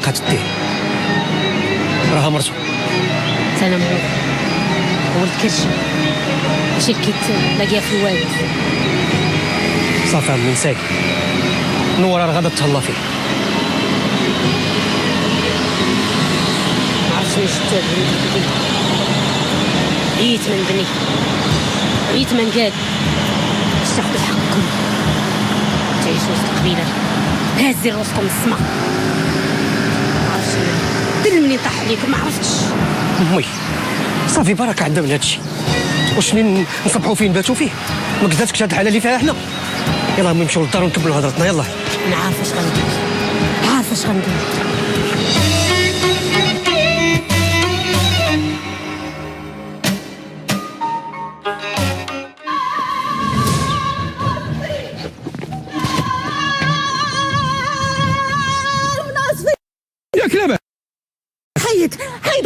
بقات تديه راها مرتو. سلام ولد كرشي ماشي كيت لاقيها في الواد. صافي عمي نساك، نورة راه غادا تهلا فيه. ما عرفتش واش بنتي عييت من بني، عييت من قال باش تاخدو حقكم تعيشوا وسط القبيله هازين راسكم السما. ما عرفتش دير منين طاح عليكم ما عرفتش. امي صافي بركة عندنا من هادشي، واش نصبحوا فيه نباتوا فيه؟ ما قدرتكش هاد الحالة اللي فيها حنا. يلا امي نمشيو للدار ونكملوا هضرتنا. يلا انا عارفه اش غندير، عارفه اش غندير. ياك لاباس حيد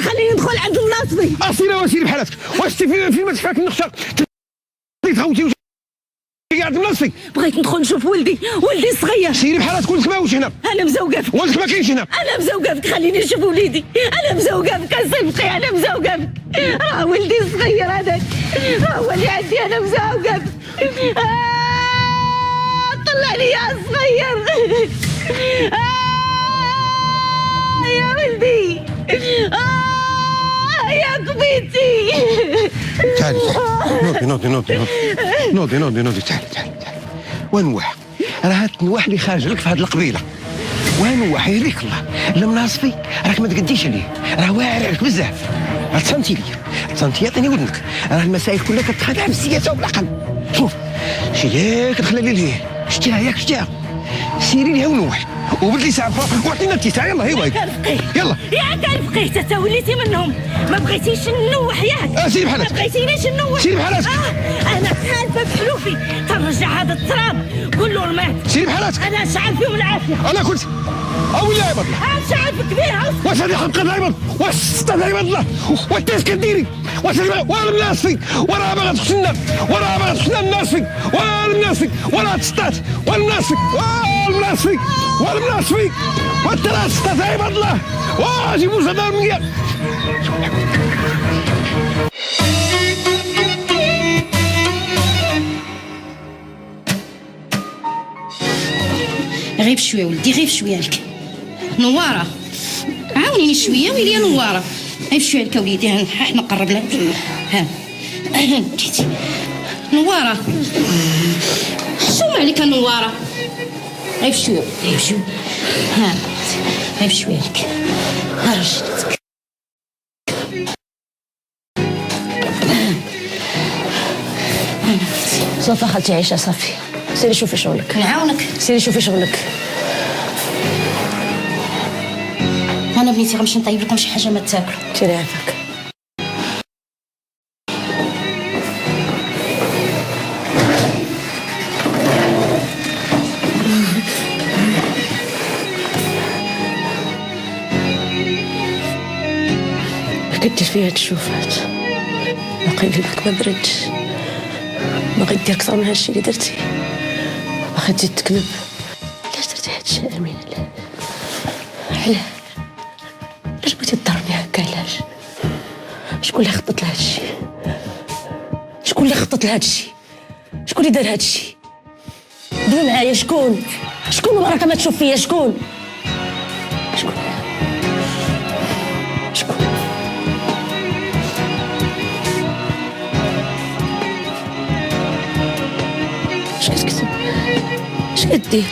خليني ندخل عند الناصبي. اسيري بحالاتك. واش انت فين ما تفاك النخشه تغوتي قاعد منصفي؟ بغيت ندخل نشوف ولدي الصغير. سيري بحالاتك. ولدك ماهوش هنا. انا مزوقه فيك. ولدك ما كاينش هنا. انا مزوقه فيك، خليني نشوف وليدي. انا مزوقه فيك اصدقي، انا مزوقه فيك. راه ولدي الصغير هذاك، راه هو اللي عندي. انا مزوقه فيك. طلع لي يا صغير. يا ولدي. يا قبيتي. تعالي نوضي تعالي. ونوح راه هاد النواح اللي خارج لك في هاد القبيله. ونوح يهديك الله المناصفي راك ما تقديش عليه، راه واعر عليك بزاف. تصنتي لي تصنتي عطيني ودنك، راه المسائل كلها كتخدع بالسياسه وبالعقل. شوف شتيها كتخلى لي ليه، شتيها ياك شتيها. سيري ليها ونوح وبدلي ساعه وعطينا التسعه. يلا هي وايد يلا ياك الفقيه حتى وليتي منهم. ما بغيتيش نوح ياك. سيري بحالك. ما بغيتينيش نوح. سيري بحالك. انا حالفه بحلوفي ترجع هذا التراب. قول له المات. سيري بحالك. انا شعل فيهم العافيه. انا كنت اولا يا بطل. شعل فيك بيها. واش هذه حلقه دائما؟ واش استاذ عباد الله؟ واش كديري؟ واش ولا الناس فيك؟ وراه باغا تخشنا، وراه باغا تخشنا الناس فيك، والناس فيك، ولا تسطات، والناس فيك، والناس فيك، والناس فيك، والترى استاذ عباد الله. جيبوا جدار غير شويه ولدي، غير شويه لك. نواره عاونيني شويه ويلي يا نواره. غير شويه لك وليدي. ها نقرب لك. ها بديتي نواره. شو عليك نواره؟ غير شويه غير شويه. ها غير شويه لك. ها رجلتك. صافي خالتي عيشه صافي. سيري شوفي شغلك. نعاونك. سيري شوفي شغلك. انا بنيتي غنمشي نطيب لكم شي حاجه ما تاكلوا. سيري عافاك. كدير فيها هاد الشوفات، باقي قلبك ما بردش، باغي دير اكثر من هادشي اللي درتي، باغي تزيد تكذب. علاش درتي هادشي امين؟ علاش بغيتي تضربني هكا؟ علاش؟ شكون اللي خطط لهادشي؟ شكون اللي خطط لهادشي؟ شكون اللي دار هادشي؟ دوي معايا. شكون وراك ما تشوف فيا؟ شكون؟ اش كدير؟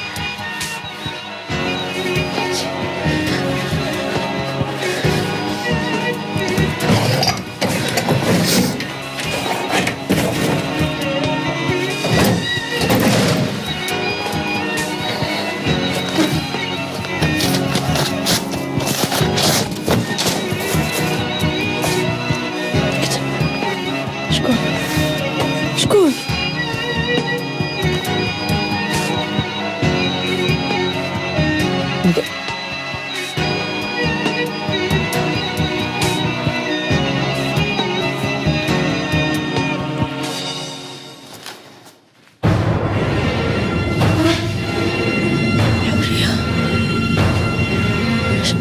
شكون؟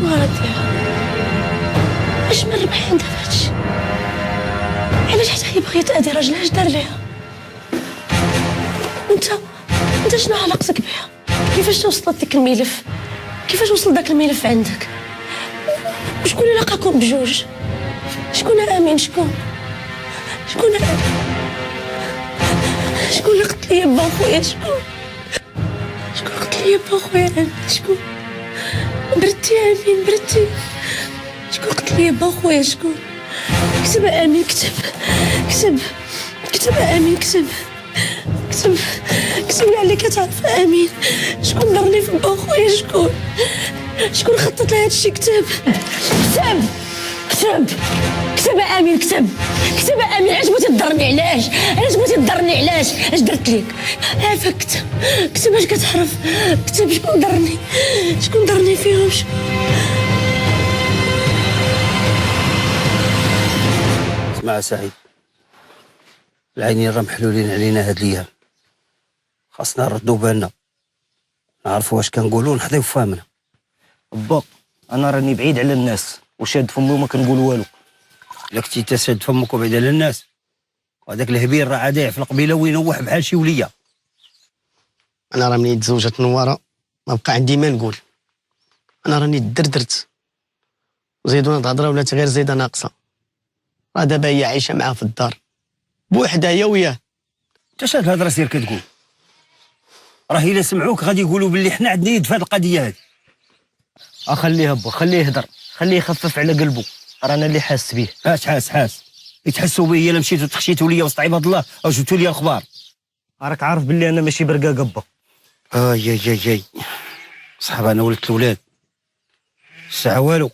شنو راه ديرها؟ اش من ربح عندها في هادشي؟ علاش حتى هي بغيت تأذي راجلها؟ اش دار ليها؟ انت شنو علاقتك بها؟ كيفاش توصلت ديك الملف؟ كيفاش وصل داك الملف عندك؟ وشكون اللي لقاكم بجوج؟ شكون امين؟ شكون اللي قتل لي با خويا؟ شكون قتل لي با خويا؟ شكون؟ بردتي امين، بردتي. شكون قتل لي با خويا؟ شكون؟ كتب امين، كتب امين، كتب لي على اللي كتعرف امين. شكون ضرني في با خويا؟ شكون خطط لهذا الشيء؟ كتب امين، كتب امين. علاش بغيتي تضرني؟ علاش بغيتي تضرني؟ علاش؟ اش درت لك؟ عافاك كتب اش كتعرف. كتب شكون ضرني فيهم؟ اسمع سعيد، العينين راه محلولين علينا هاد الايام، خاصنا نردو بالنا، نعرفوا واش كنقولوا، نحضيو فهمنا. با انا راني بعيد على الناس وشاد فمي وما كنقول والو. الا كنتي تسد فمك وبعيد على الناس، وهذاك الهبيل راه عادي في القبيله وينوح بحال شي وليه. انا راه منين تزوجت نواره ما بقى عندي ما نقول. انا راني دردرت وزيدونا الهضره ولات غير زايده ناقصه. راه دابا هي عايشه معاه في الدار بوحدها هي وياه. انت شاد الهضره سير كتقول؟ راه الا سمعوك غادي يقولوا باللي حنا عندنا يد في هذه القضيه هذه. خليه با، خليه يهضر، خليه يخفف على قلبه، رانا اللي حاس به. حاس يتحسوا به الا مشيتوا تخشيتوا ليا وسط عباد الله او جبتوا لي الاخبار. راك عارف باللي انا ماشي برقاقه با. جاي صحاب انا ولدت الولاد الساعه والو،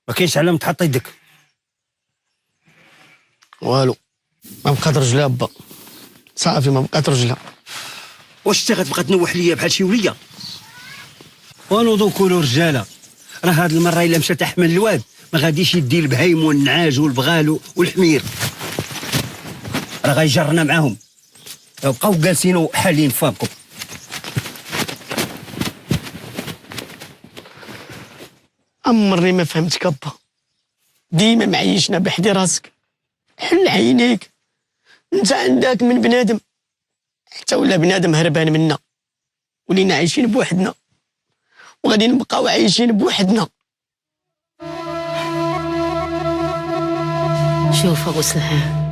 ما كاينش علام تحط يدك والو. ما بقات رجلها با، صافي ما بقات رجلها. واش انت غتبقى تنوح ليا بحال شي وليه؟ ونوضو نكونوا رجاله. راه هاد المره الا مشى تحمل الواد ما غاديش يدي البهايم والنعاج والبغال والحمير، راه غيجرنا معاهم. بقاو جالسين وحالين فمكم. عمرني ما فهمتك با، ديما معيشنا بحدي راسك. حل عينيك، انت عندك من بنادم حتى ولا بنادم هربان منا، ولينا عايشين بوحدنا وغادي نبقاو عايشين بوحدنا. شوف ابو سلهان،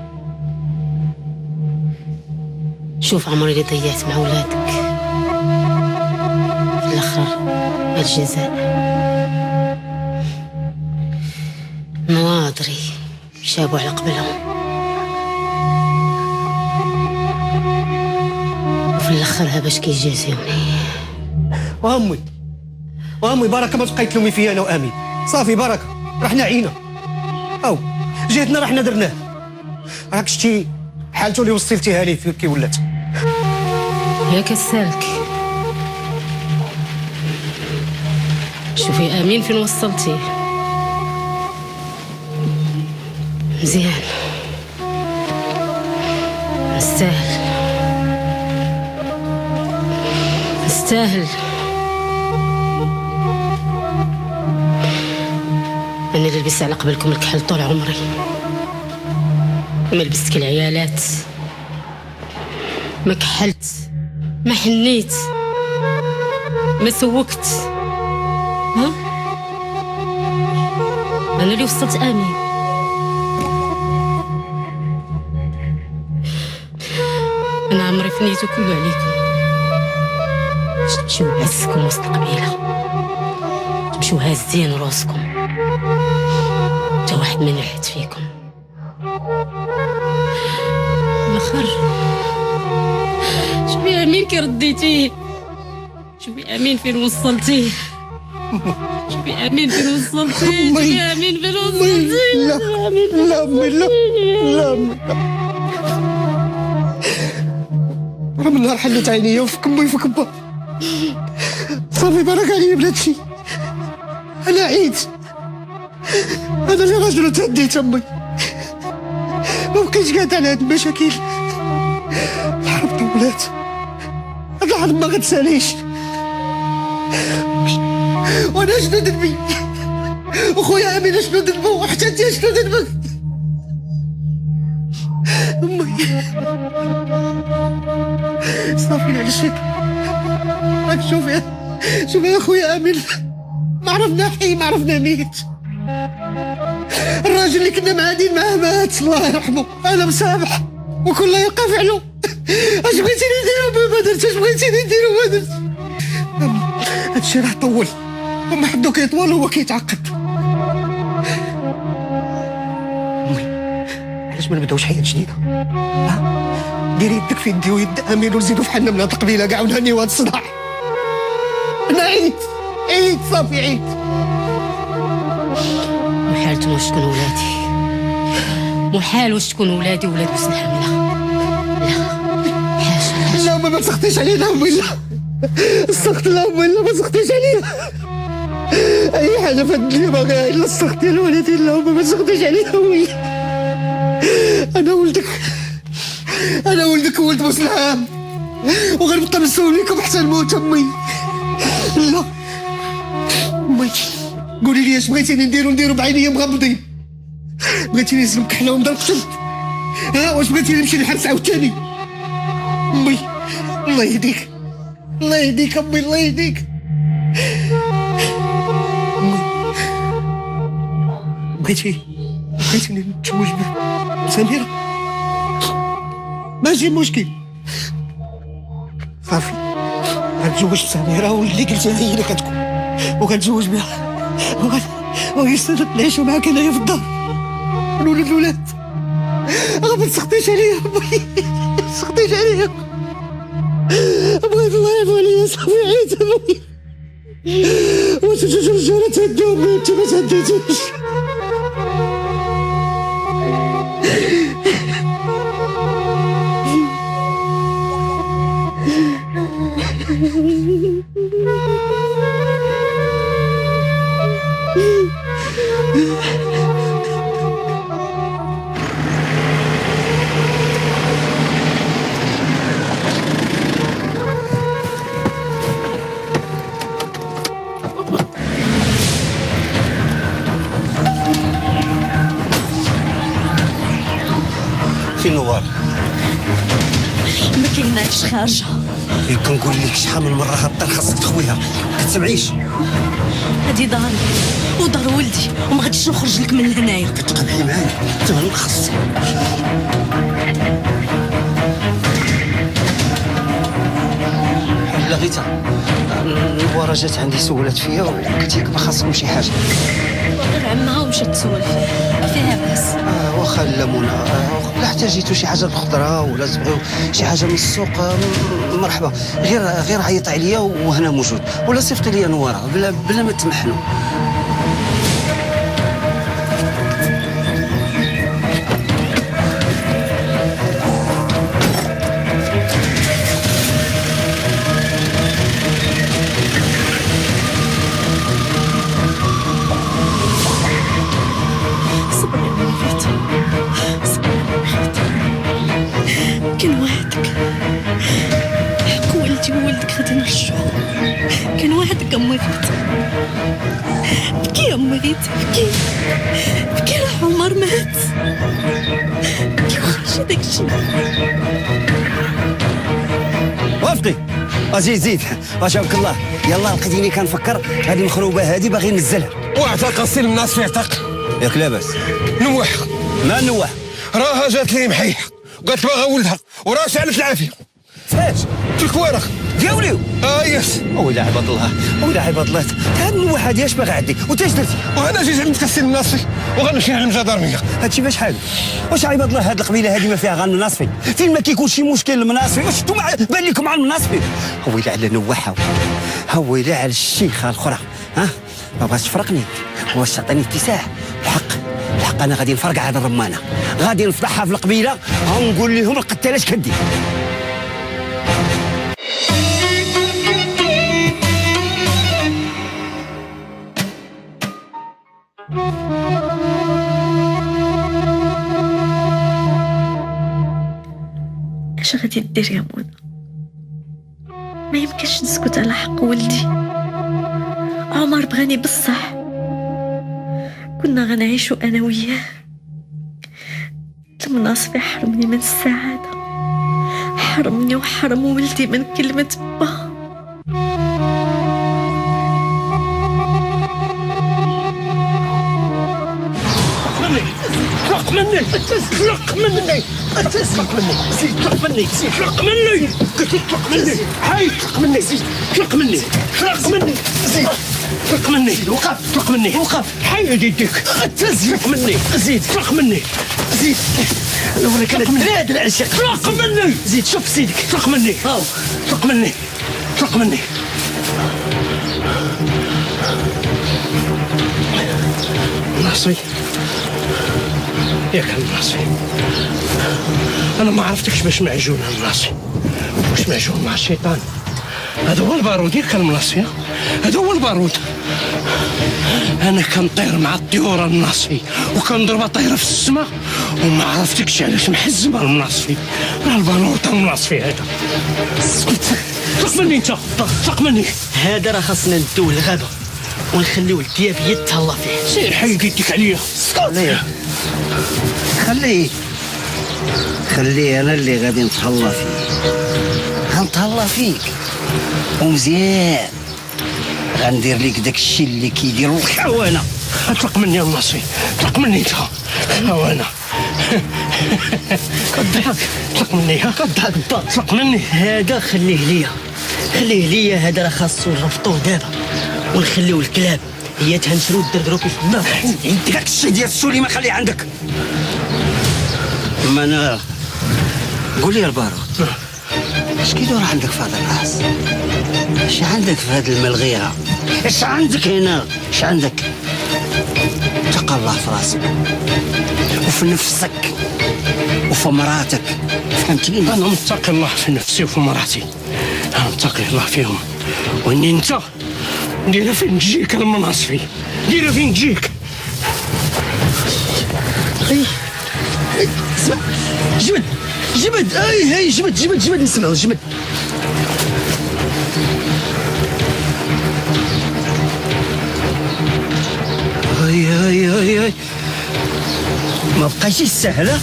شوف عمري اللي ضيعت مع ولادك، في الاخر الجزاء. نواضري شابوا على قبلهم، وفي الاخر باش كيجازيوني. وامي بركه ما تبقاي تلومي فيا انا وامين. صافي بركه، رحنا عينا او جهتنا رحنا درناه. راك شتي حالته اللي وصلتيها ليه كي ولات. ياك السالك، شوفي امين فين وصلتيه. مزيان، نستاهل. أنا اللي لبست على قبلكم الكحل طول عمري، ما لبستك العيالات، ما كحلت، ما حنيت، ما سوكت. ها؟ أنا اللي وصلت آمين. أنا عمري فنيتو كله عليكم، تمشيو هزكم وسط القبيلة، تمشيو هازين راسكم، تا واحد ما نحت فيكم. الاخر شوفي امين كي رديتيه، شوفي امين فين وصلتيه، شوفي امين فين وصلتيه، شوفي امين فين وصلتيه. لا راه من نهار حليت عينيا وفك امي وفك با. صافي بارك عليا بلاتشي، انا عيت، انا اللي راجل تهديت امي، ما بقيتش قاعد على هاد المشاكل. الحرب ولات، هاد الحرب ما غتساليش. وانا شنو ذنبي؟ وخويا امين شنو ذنبه؟ وحتى انت شنو ذنبك؟ امي صافي على الشيء. راك شوف يا خويا امين، ما عرفنا حي ما عرفنا ميت. الراجل اللي كنا معادين معاه مات الله يرحمه، انا مسامح وكل يلقى فعله. اش بغيتيني ندير ما درتش، اش بغيتيني ندير ما درتش. هادشي راه طول وما حدو كيطول وهو كيتعقد. امي علاش ما نبداوش حياه جديده؟ ديري يدك في يدي ويد امين ونزيدو فحالنا من هاد القبيله كاع ونهنيو هاد الصداع. انا عييت صافي عييت. محال واش تكون ولادي، محال واش تكون ولادي ولاد بسم حمله. لا حاشا لا ما تسخطيش علينا امي، لا استغفر الله امي، لا ما تسخطيش علينا. اي حاجه في الدنيا باغيها الا السخط ديال الوالدين، اللهم ما تسخطيش علينا امي. انا ولدك ولد مسلم وغنبقى مسؤول لكم حتى الموت امي. لا امي قولي لي اش بغيتيني نديرو بعينيا مغمضين؟ بغيتيني نسلم كحله ونضرب قتل؟ واش بغيتيني نمشي للحبس عاوتاني؟ امي الله يهديك الله يهديك امي الله يهديك. امي بغيتيني نتزوج بسميرة؟ ماشي مشكل صافي غنتزوج بسميرة واللي قلتيها هي اللي كتكون، وغنتزوج بها وغيستنى نعيشو معاك هنايا في الدار نولد الولاد. ما تسخطيش عليا امي، ما تسخطيش عليا. بغيت الله يعفو عليا صافي عييت امي. واش جوج رجاله تهداو وانت ما تهديتيش؟ فين نوار؟ ما كايناش خارجه. كنقول لك شحال من مره هاد الدار خاصك تخويها، كتسمعيش؟ هادي داري ودار ولدي وما غاديش نخرج لك من هنايا. كتقبحي معايا تبان خاص. لا غيتا نوارة جات عندي سولات فيا وقلت لك ما خاصكم شي حاجه. غير عمها ومشات تسول فيها باس. واخا لا منى، لا احتاجيتو شي حاجه بالخضره ولا تبغيو شي حاجه من السوق مرحبا، غير عيط عليا وهنا موجود، ولا صيفط لي نواره بلا ما تمحنوا. كان وعدك حق ولدي وولدك غادي نرجعو. كان وعدك امي غيت بكي امي غيت بكي راه عمر مات بكي وخرجي داكشي. وافقي زيد شافك الله. يلا لقيتيني كنفكر هذه المخروبه هذه باغي ننزلها. واعتق السلم الناس في اعتق ياك لاباس. نوح ما نوح راها جات لي محيحه وقالت باغا ولدها وراه شعلت العافيه. فاش؟ في الكوارخ دياوليو. يس. ويلا عباد الله هاد النوح هادي اش باغي عندي وانت اش درتي؟ وانا جيت عندك السلم الناصفي وغنمشي على المجادرميه. هادشي فاش حالو؟ واش عباد الله هاد القبيله هادي ما فيها غير المناصفي؟ فين ما كيكون شي مشكل المناصفي واش انتم بان لكم على المناصفي؟ ويلا على نوحه ويلا على الشيخه الاخرى. ما بغاش تفرقني واش تعطيني اتساع. الحق انا غادي نفرقع هذا الرمانه، غادي نفضحها في القبيله ونقول لهم القتاله اش كدير. اش غادي دير يا منى؟ ما يمكنش نسكت على حق ولدي. عمر بغاني بصح، كنا غنعيشو انا وياه. المناصفي حرمني من السعادة، حرمني وحرم ولدي من كلمة با. اطلق مني اطلق مني اطلق مني زيد اطلق مني زيد اطلق مني قلت اطلق مني حي اطلق مني زيد اطلق مني اطلق مني زيد اطلق مني وقف اطلق مني وقف حي يديك اطلق مني زيد اطلق مني زيد انا ولك انا دراد العشق اطلق مني زيد شوف سيدك اطلق مني هاو اطلق مني اطلق مني ناصي ياك الناصي انا ما عرفتكش باش معجون الناصي واش معجون مع الشيطان. هذا هو البارود ياك المناصي، هذا هو البارود. انا كنطير مع الطيور الناصي وكنضرب طيره في السماء وما عرفتكش علاش محزمه المناصفي. راه البارود المناصفي هذا. اسكت طلق مني انت طلق مني. هذا راه خاصنا ندوه للغابه ونخليو الدياب يتهلا فيه. سير حي يديك عليا. اسكت خليه انا اللي غادي نتهلا فيه. غنتهلا فيك ومزيان، غندير ليك داك الشيء اللي كيديروا الحيوانه. اطلق مني الناصي اطلق مني انت حيوانه. كضحك اطلق مني ها كضحك اطلق مني. هذا خليه ليا، خليه ليا. هذا راه خاصو نربطوه دابا ونخليو الكلاب هي تهنشرو وتدردرو فيه في النار. داك الشيء ديال السولي ما خليه عندك. ما انا قول لي البارود، اش كيدور عندك في هذا الراس؟ اش عندك في هذه الملغيره؟ اش عندك هنا؟ اش عندك؟ اتق الله في راسك وفي نفسك وفي مراتك، فهمتيني؟ انا متقي الله في نفسي وفي مراتي، انا متقي الله فيهم. واني انت ديرها فين تجيك المناصفي، ديرها فين تجيك. اسمع جبد جبد هاي جبد نسمعو جبد. هاي ما بقايش سهله،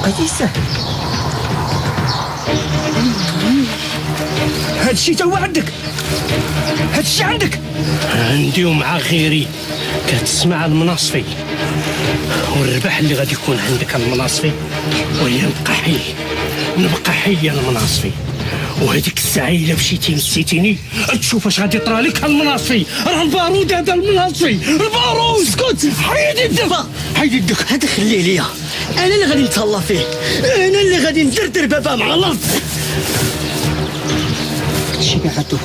بقايش سهل. هادشي تا هو عندك، هادشي عندك عندي ومع غيري. كتسمع المناصفي والربح اللي غادي يكون عندك المناصفي، وهي نبقى حي المناصفي. وهذيك الساعه الا مشيتي نسيتيني تشوف اش غادي يطرى لك المناصفي. راه البارود هذا المناصفي، البارود. اسكت حيد يدك حيد يدك. هذا خليه ليا، انا اللي غادي نتهلا فيه، انا اللي غادي ندردر بابا مع الارض. هادشي بعدو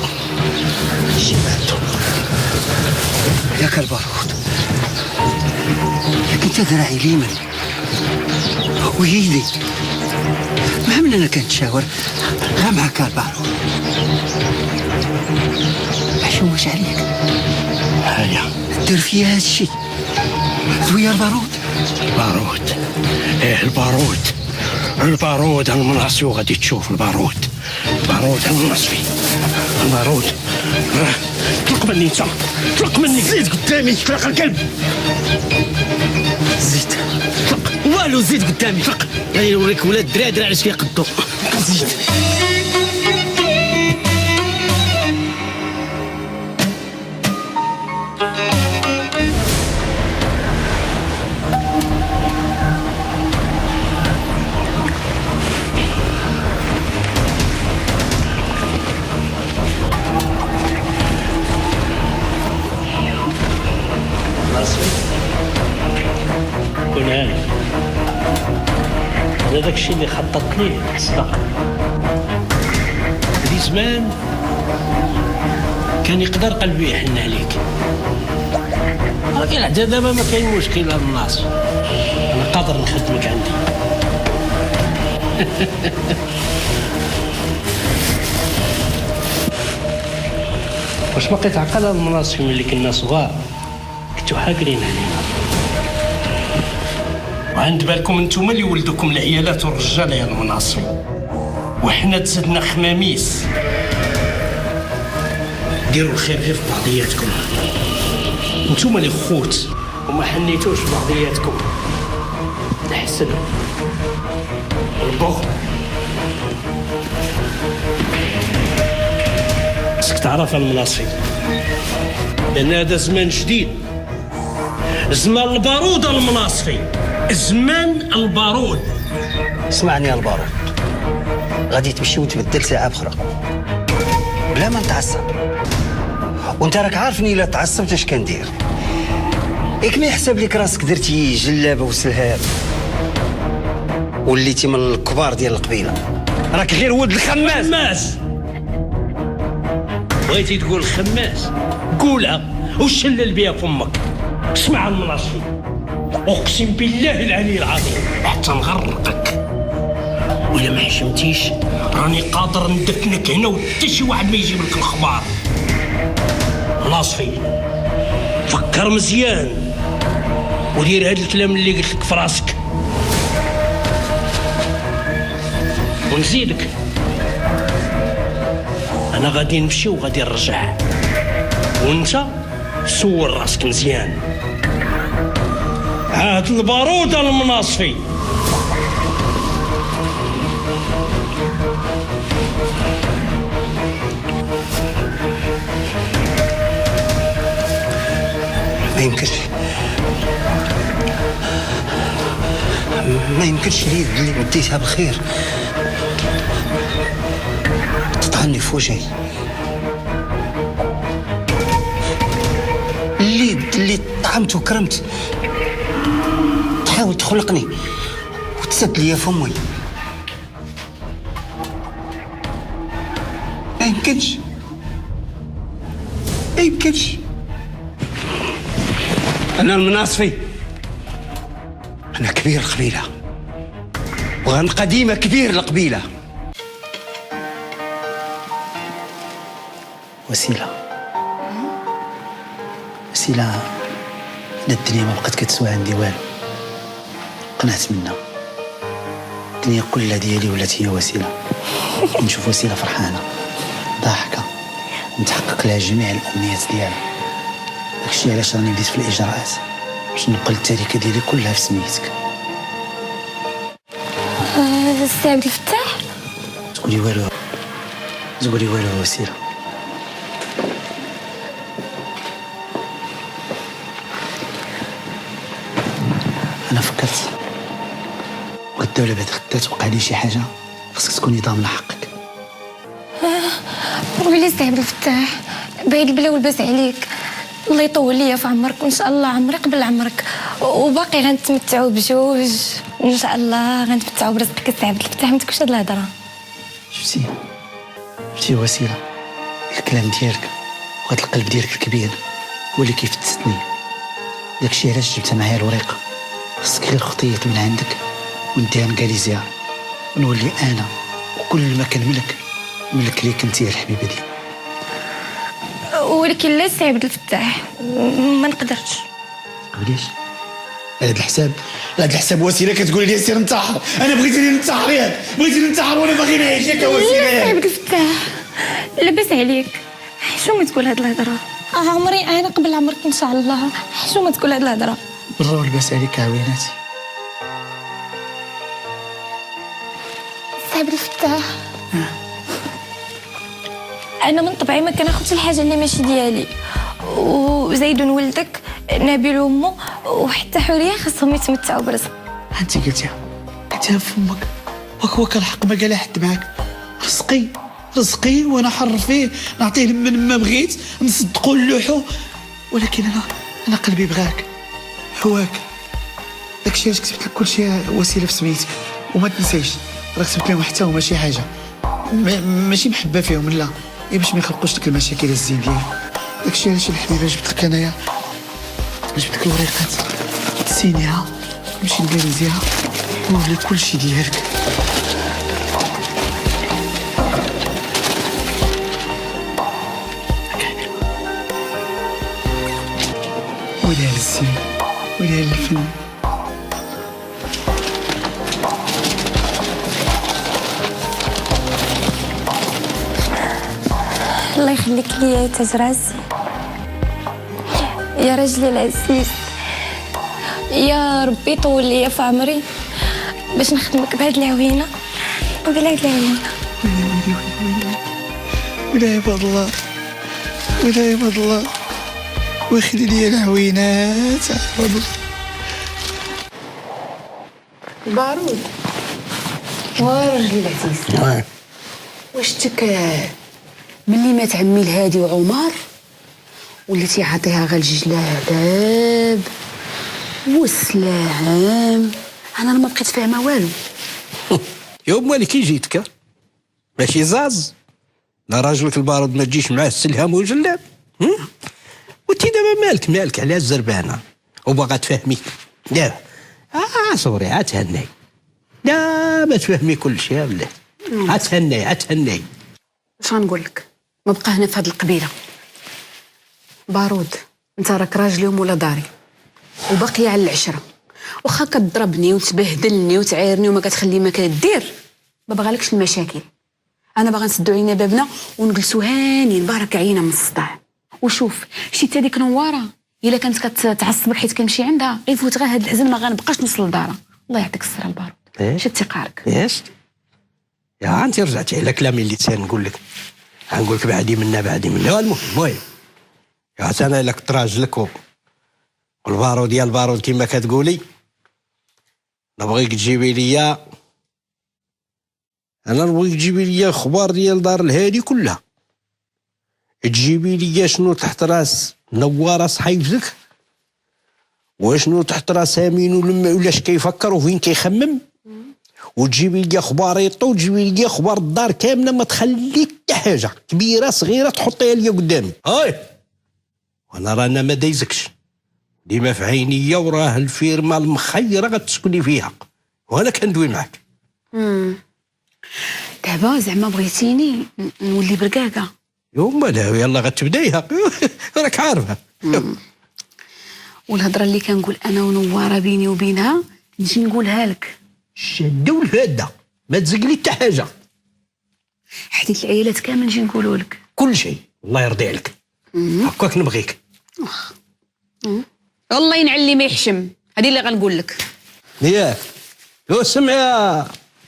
ياك البارود، ياك انت ذراعي اليمين ويدي. ما من انا كنتشاور غا معاك البارود. اش واش عليك؟ هيا دير فيا هادشي ويا البارود. ايه البارود المناصفي. وغادي تشوف البارود المناصفي. البارود طلق مني انت، طلق مني. زيد قدامي طلق الكلب. زيد طلق والو، زيد قدامي طلق. يعني نوريك ولاد درادر علاش كيقدو. زيد كون هاني. هذا داك الشيء اللي خططت ليه صدق. هذه زمان كان يقدر قلبي يحن عليك، ولكن حتى دابا ما كاين مشكل الناس، انا قادر نخدمك عندي. واش باقي تعقل المناصفي ملي كنا صغار كنتو حاقرين علينا، وعند بالكم انتم اللي ولدوكم العيالات والرجال يا المناصفي، وحنا تزدنا خماميس. ديروا الخير غير في بعضياتكم، نتوما اللي خوت وما حنيتوش بعضياتكم. الحسد البغض. خصك تعرف المناصفي لأن هذا زمان جديد، زمان البارود المناصفي، زمان البارود. اسمعني يا البارود، غادي تمشي وتبدل ساعة أخرى بلا ما نتعصب، وانت راك عارفني الا تعصبت اش كندير. ياك ما يحسب لك راسك درتي جلابه وسلهاب وليتي من الكبار ديال القبيله، راك غير ولد الخماس. بغيتي تقول الخماس قولها وشلل بها فمك. اسمع المناصفي، اقسم بالله العلي العظيم حتى نغرقك، ولا ما حشمتيش راني قادر ندفنك هنا وحتى شي واحد ما يجيب لك الخبار. مناصفي فكر مزيان ودير هاد الكلام اللي قلت لك في راسك. ونزيدك انا غادي نمشي وغادي نرجع، وانت سول راسك مزيان. هاد البارود المناصفي ما يمكنش اليد اللي مديتها بالخير تطعني في وجهي. اليد اللي طعمت وكرمت تحاول تخلقني وتسد لي فمي. ما يمكنش. أنا المناصفي، أنا كبير القبيلة وغنبقى ديما كبير القبيلة. وسيلة أنا الدنيا ما بقات كتسوى عندي والو، قنعت منها. الدنيا كلها ديالي ولات هي وسيلة. نشوف وسيلة فرحانة ضاحكة متحقق لها جميع الأمنيات ديالها. داكشي علاش راني بديت في الإجراءات باش نبقى التركة ديالي كلها في سميتك. السي عبد الفتاح تقولي والو وسيلة. أنا فكرت والدولة بعد غدا توقع لي شي حاجة خاصك تكوني ضامنة حقك. قولي السي عبد الفتاح، بعيد البلا والباس عليك، الله يطول ليا في عمرك وان شاء الله عمري قبل عمرك، وباقي غنتمتعوا بجوج ان شاء الله، غنتمتعوا برزقك السي عبد الفتاح. ما تكونش هاد الهضره. شفتي وسيلة، الكلام ديالك وهاد القلب ديالك الكبير هو اللي كيفتتني. داكشي علاش جبت معايا الوريقه. خصك غير خطيط من عندك ونديها نقالي زياره ونولي انا وكل ما كنملك ملك ليك انت يا الحبيبه دي. ولكن لا سي عبد الفتاح، ما نقدرش. علاش؟ على هاد الحساب وسيله كتقولي لي سير ننتحر. انا بغيتيني ننتحر ياك، بغيتيني ننتحر وانا باغي نعيش ياك وسيله. لا سي عبد الفتاح، لاباس عليك، حشومه تقول هاد الهضره. عمري انا قبل عمرك ان شاء الله، حشومه تقول هاد الهضره. برا ولباس عليك عويناتي. سي عبد الفتاح، انا من طبعي ما كناخذش الحاجه اللي ماشي ديالي، وزيدون ولدك نبيل وامه وحتى حوريه خاصهم يتمتعوا برزق. انت قلتيها فمك، هو كان الحق ما قال حد معاك. رزقي وانا حر فيه، نعطيه من ما بغيت، نصدقوا نلوحو، ولكن انا قلبي بغاك هواك. داكشي علاش كتبت لك كلشي وسيله في سميتك. وما تنسيش راه كتبت لهم حتى هما شي حاجه ماشي محبه فيهم، لا باش ما يخلقوش لك المشاكل الزين ديالي. داكشي علاش الحبيبه جبت لك انايا، جبت لك الوريقات تسينيها نمشي نبريزيها ونولي كلشي ديالك. وديال الزين وديال الفن. الله يخليك ليا يا تاج راسي، يا راجلي العزيز، يا ربي طول ليا في عمري باش نخدمك بهاد العوينه وبلا هاد العوينه. ولا عباد الله، ولا عباد الله، وخلي لي العوينات عباد الله. بارود وراجلي العزيز، واش تك ملي مات عمي الهادي وعمر وليتي عاطيها غير الجلالاب والسلام؟ انا ما بقيت فاهمه والو. يوم مالك كي جيتك ماشي زاز، لا راجلك البارود ما تجيش معاه السلهام والجلاب. وانت دابا مالك على الزربانه وباغا تفهمي؟ لا صوري عتهني، لا ما تفهمي كل شيء بالله. عتهني واش غنقول لك؟ ما بقى هنا في هاد القبيله. بارود انت راك راجلي ومولا داري وباقيه على العشره، واخا كتضربني وتبهدلني وتعايرني وما كتخلي ما كدير، ما بغالكش المشاكل. انا باغا نسدو علينا بابنا ونجلسو هانيين بارك عينا من الصداع. وشوف شتي هذيك نواره الا كانت كتعصبك حيت كنمشي عندها غيفوت غير هاد الحزن، ما غنبقاش نوصل لدارها. الله يعطيك الصحه البارود. شتي قارك ياس يا انت رجعتي على كلامي اللي تنقول لك، غنقول لك بعدي منا المهم يا انا لك تراجلك والبارود ديال البارود كما كتقولي. نبغيك تجيبي ليا، انا نبغيك تجيبي ليا اخبار ديال دار الهادي كلها، تجيبي ليا شنو تحت راس نواره صحيفتك، وشنو تحت راس امين ولاش كيفكر وفين كيخمم، وتجيبي لي اخبار يطو، وتجيبي لي اخبار الدار كامله، ما تخلي حتى حاجه كبيره صغيره تحطيها لي قدامي. وانا رانا ما دايزكش ديما في عينيا، وراه الفيرما المخيره غتسكني فيها وانا كندوي معاك. دابا زعما بغيتيني نولي برقاقه؟ يوما لا يلا غتبدايها راك عارفه. والهضره اللي كنقول انا ونواره بيني وبينها نجي نقولها لك شاده والهاده، ما تزقلي حتى حاجه. حديث العيالات كامل نجي نقولوا لك كل شيء. الله يرضي عليك، هكاك نبغيك. والله ينعلي ما يحشم، هذه اللي غنقول لك. ياك سمع يا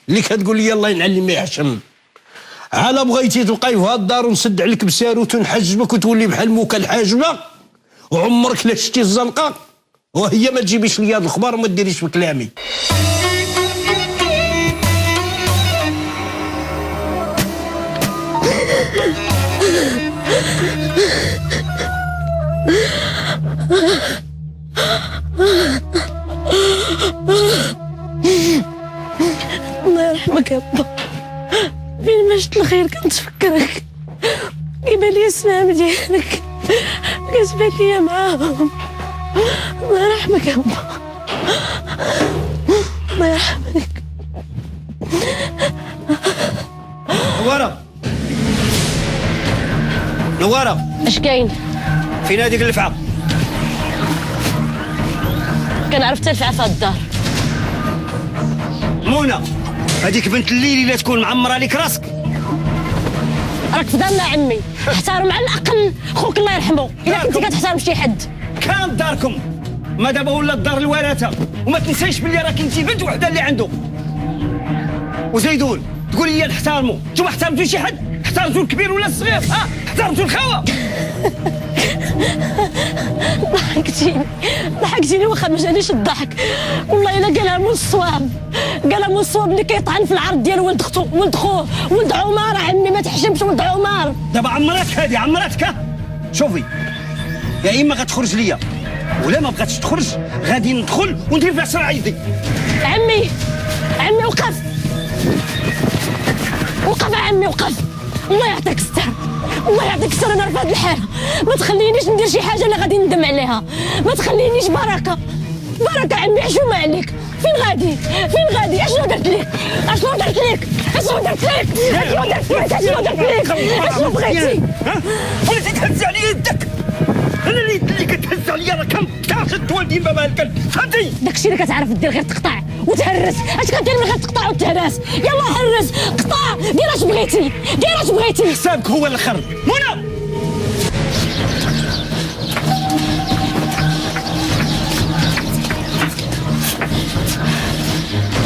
اللي كتقول لي الله ينعلي ما يحشم، على بغيتي تبقاي في هاد الدار ونسد عليك بساروت ونحجبك وتولي بحال موكا الحاجبه وعمرك لا شتي الزنقه، وهي ما تجيبيش لي هاد الخبر وما ديريش بكلامي. الله يرحمك يا با، فين ما شفت الخير كنتفكرك، كيبان لي السلام ديالك كتبان ليا معاهم. الله يرحمك يا با، الله يرحمك. نواره اش كاين؟ فين هذيك اللفعه؟ كنعرف تلفع في الدار. منى هذيك بنت الليل اللي تكون معمره لك راسك. راك في دارنا عمي، احترم على الاقل خوك الله يرحمه الا كنتي كتحترم شي حد. كانت داركم، ما دابا ولا الدار الورثه، وما تنسايش بلي راك انت بنت وحده اللي عنده. وزيدون تقول لي نحترموا، نتوما احترمتوا شي حد؟ احترمتوا الكبير ولا الصغير؟ احترمتوا الخوه؟ ضحكتيني واخا ما جانيش الضحك، والله الا قالها من الصواب، اللي كيطعن في العرض ديال ولد اختو ولد خوه ولد عمر. عمي ما تحشمش ولد عمر. دابا عمراتك شوفي، يا اما غتخرج ليا ولا ما بغاتش تخرج غادي ندخل وندير فيها سرعه يدي. عمي وقف يا عمي وقف. الله يعطيك الستر، انا في هذه الحاله ما تخلينيش ندير شي حاجه اللي غادي ندم عليها، ما تخلينيش. بركه عمي، حشومه عليك. فين غادي؟ اشنو درت لك؟ اشنو بغيتي؟ وليتي تهز عليا يدك، انا اللي كتهز عليا راه كنطاش الدوالدين بابا الكلب، فهمتي؟ داكشي اللي كتعرف دير غير تقطع وتهرس. اش كدير من غير تقطع وتهرس؟ يلا هرس قطع، دير اش بغيتي، دير اش بغيتي. حسابك هو اللي خرب. منى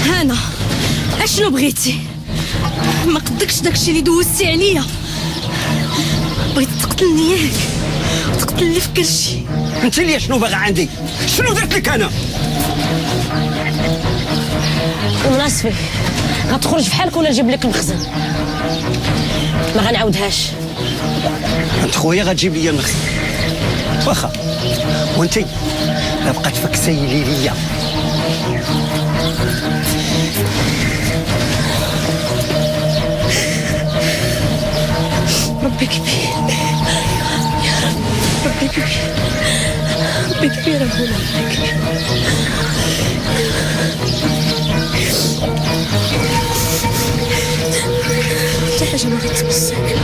هانا اشنو بغيتي؟ ما قدكش داكشي اللي دوزتي عليا. بغيتي تقتلني ياك وتقتل اللي في كرشي. انت اللي شنو باغا عندي؟ شنو درت لك انا؟ ومناسبي غتخرج بحالك ولا نجيب لك المخزن؟ ما غنعاودهاش. انت خويا غتجيب لي المخزن واخا، وانت لا بقات فيك سيلي ليا. ربي كبير يا رب، ربي كبير، ربي كبير هنا، ربي كبير. حتى حاجة ما غتمسك.